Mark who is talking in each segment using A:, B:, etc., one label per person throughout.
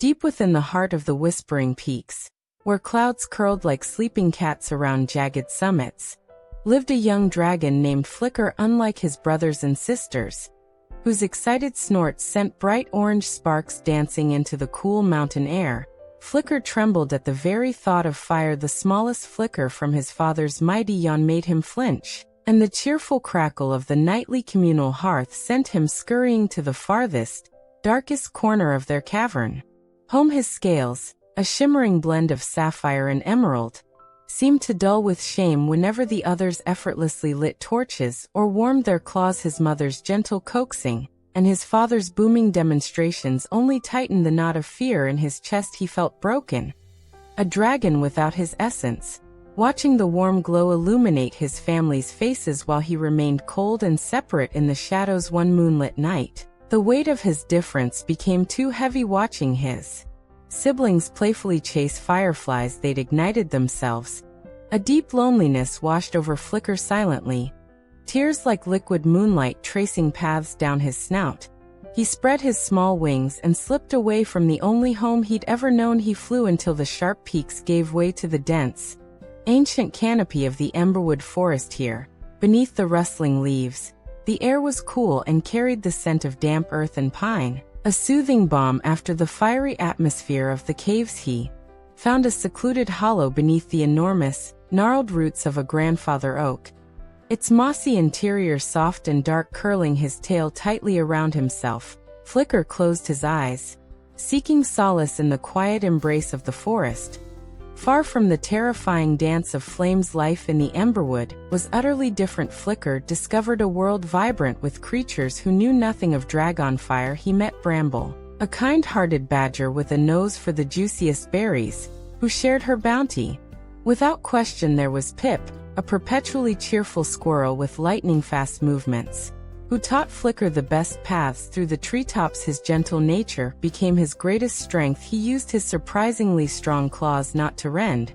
A: Deep within the heart of the whispering peaks, where clouds curled like sleeping cats around jagged summits, lived a young dragon named Flicker, unlike his brothers and sisters, whose excited snorts sent bright orange sparks dancing into the cool mountain air. Flicker trembled at the very thought of fire. The smallest flicker from his father's mighty yawn made him flinch, and the cheerful crackle of the nightly communal hearth sent him scurrying to the farthest, darkest corner of their cavern. Home his scales, a shimmering blend of sapphire and emerald, seemed to dull with shame whenever the others effortlessly lit torches or warmed their claws. His mother's gentle coaxing and his father's booming demonstrations only tightened the knot of fear in his chest. He felt broken, a dragon without his essence, watching the warm glow illuminate his family's faces while he remained cold and separate in the shadows one moonlit night. The weight of his difference became too heavy. Watching his siblings playfully chase fireflies they'd ignited themselves, a deep loneliness washed over Flicker silently, tears like liquid moonlight tracing paths down his snout. He spread his small wings and slipped away from the only home he'd ever known. He flew until the sharp peaks gave way to the dense, ancient canopy of the Emberwood Forest. Here, beneath the rustling leaves, the air was cool and carried the scent of damp earth and pine, a soothing balm after the fiery atmosphere of the caves. He found a secluded hollow beneath the enormous, gnarled roots of a grandfather oak, its mossy interior soft and dark. Curling his tail tightly around himself, Flicker closed his eyes, seeking solace in the quiet embrace of the forest. Far from the terrifying dance of flames, life in the Emberwood was utterly different. Flicker discovered a world vibrant with creatures who knew nothing of dragon fire. He met Bramble, a kind-hearted badger with a nose for the juiciest berries, who shared her bounty. Without question there was Pip, a perpetually cheerful squirrel with lightning-fast movements, who taught Flicker the best paths through the treetops. His gentle nature became his greatest strength. He used his surprisingly strong claws not to rend,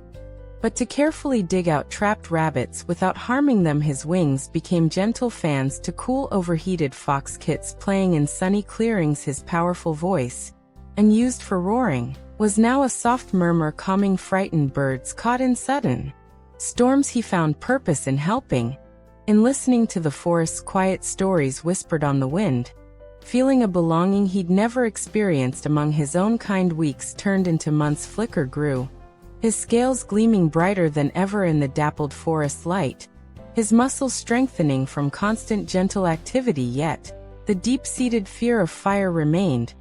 A: but to carefully dig out trapped rabbits without harming them. His wings became gentle fans to cool overheated fox kits playing in sunny clearings. His powerful voice, unused for roaring, was now a soft murmur calming frightened birds caught in sudden storms. He found purpose in helping, in listening to the forest's quiet stories whispered on the wind, feeling a belonging he'd never experienced among his own kind. Weeks turned into months. Flicker grew, his scales gleaming brighter than ever in the dappled forest light, his muscles strengthening from constant gentle activity. Yet, the deep-seated fear of fire remained,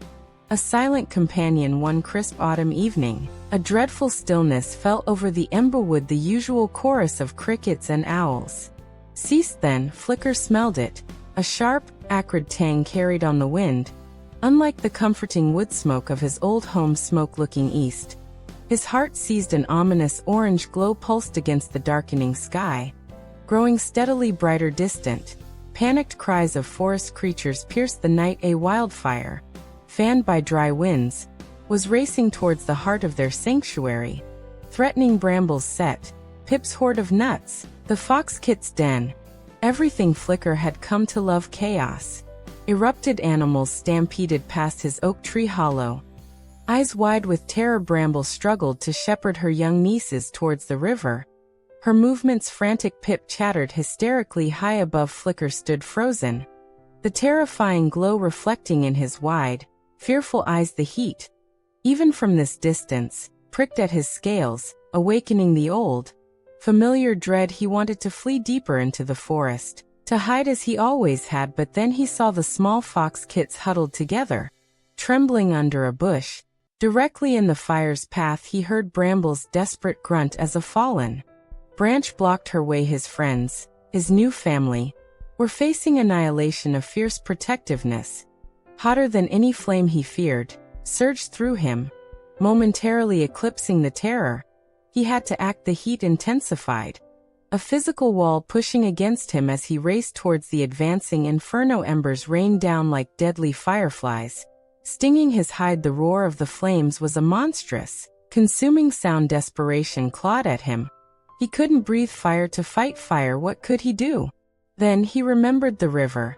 A: a silent companion. One crisp autumn evening, a dreadful stillness fell over the Emberwood. The usual chorus of crickets and owls ceased. Then Flicker smelled it, a sharp, acrid tang carried on the wind, unlike the comforting wood smoke of his old home. Smoke looking east, his heart seized. An ominous orange glow pulsed against the darkening sky, growing steadily brighter. Distant, panicked cries of forest creatures pierced the night. A wildfire, fanned by dry winds, was racing towards the heart of their sanctuary, threatening Bramble's set, Pip's hoard of nuts, the fox kit's den. Everything Flicker had come to love. Chaos erupted. Animals stampeded past his oak tree hollow, eyes wide with terror. Bramble struggled to shepherd her young nieces towards the river, her movements frantic. Pip chattered hysterically. High above Flicker stood frozen, the terrifying glow reflecting in his wide, fearful eyes. The heat, even from this distance, pricked at his scales, awakening the old, familiar dread. He wanted to flee deeper into the forest, to hide as he always had. But then he saw the small fox kits huddled together, trembling under a bush, directly in the fire's path. He heard Bramble's desperate grunt as a fallen branch blocked her way. His friends, his new family, were facing annihilation. A fierce protectiveness, hotter than any flame he feared, surged through him, momentarily eclipsing the terror. He had to act. The heat intensified, a physical wall pushing against him as he raced towards the advancing inferno. Embers rained down like deadly fireflies, stinging his hide. The roar of the flames was a monstrous, consuming sound. Desperation clawed at him. He couldn't breathe. Fire to fight fire. What could he do? Then he remembered the river,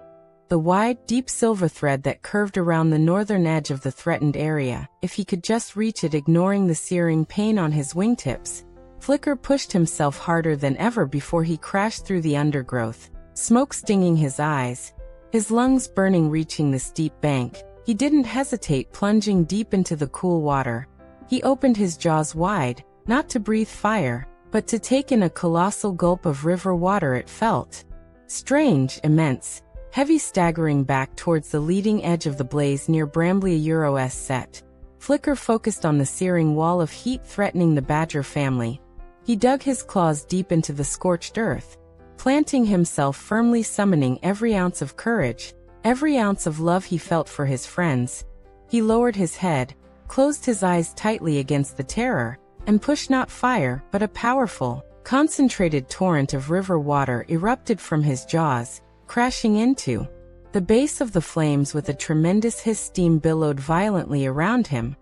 A: the wide, deep silver thread that curved around the northern edge of the threatened area. If he could just reach it, ignoring the searing pain on his wingtips, Flicker pushed himself harder than ever before he crashed through the undergrowth, smoke stinging his eyes, his lungs burning. Reaching the steep bank, he didn't hesitate, plunging deep into the cool water. He opened his jaws wide, not to breathe fire, but to take in a colossal gulp of river water. It felt strange, immense, heavy. Staggering back towards the leading edge of the blaze near Brambly set, Flicker focused on the searing wall of heat threatening the badger family. He dug his claws deep into the scorched earth, planting himself firmly, summoning every ounce of courage, every ounce of love he felt for his friends. He lowered his head, closed his eyes tightly against the terror, and pushed. Not fire, but a powerful, concentrated torrent of river water erupted from his jaws, crashing into the base of the flames with a tremendous hiss. Steam billowed violently around him,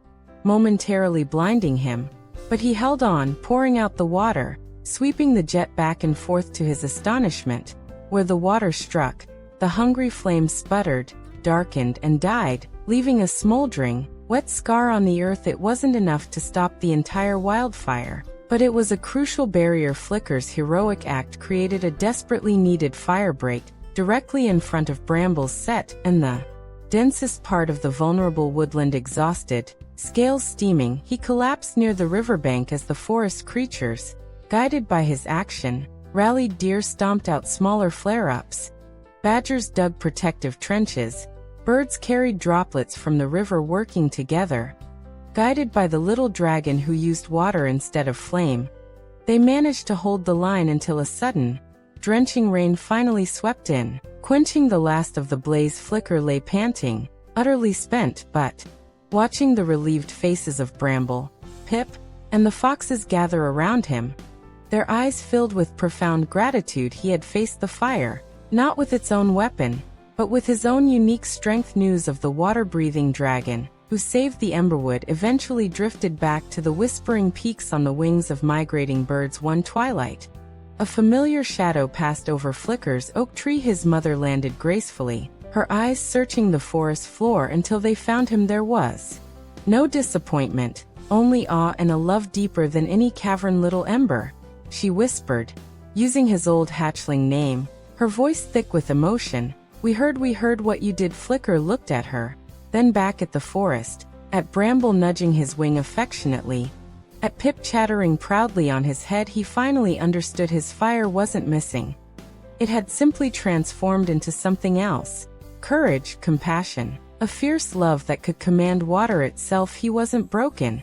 A: momentarily blinding him, but he held on, pouring out the water, sweeping the jet back and forth. To his astonishment, where the water struck, the hungry flames sputtered, darkened, and died, leaving a smoldering, wet scar on the earth. It wasn't enough to stop the entire wildfire, but it was a crucial barrier. Flicker's heroic act created a desperately needed firebreak directly in front of Bramble's set and the densest part of the vulnerable woodland. Exhausted, scales steaming, he collapsed near the riverbank as the forest creatures, guided by his action, rallied. Deer stomped out smaller flare-ups. Badgers dug protective trenches. Birds carried droplets from the river, working together. Guided by the little dragon who used water instead of flame, they managed to hold the line until a sudden, drenching rain finally swept in, quenching the last of the blaze. Flicker lay panting, utterly spent, but watching the relieved faces of Bramble, Pip, and the foxes gather around him, their eyes filled with profound gratitude. He had faced the fire, not with its own weapon, but with his own unique strength. News of the water-breathing dragon, who saved the Emberwood, eventually drifted back to the whispering peaks on the wings of migrating birds. One twilight, a familiar shadow passed over Flicker's oak tree. His mother landed gracefully, her eyes searching the forest floor until they found him. There was no disappointment, only awe and a love deeper than any cavern. Little Ember, she whispered, using his old hatchling name, her voice thick with emotion. We heard what you did." Flicker looked at her, then back at the forest, at Bramble nudging his wing affectionately, at Pip chattering proudly on his head. He finally understood. His fire wasn't missing. It had simply transformed into something else. Courage, compassion, a fierce love that could command water itself. He wasn't broken.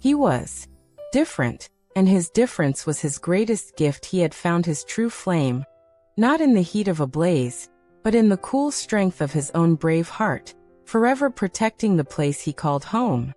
A: He was different, and his difference was his greatest gift. He had found his true flame, not in the heat of a blaze, but in the cool strength of his own brave heart, forever protecting the place he called home.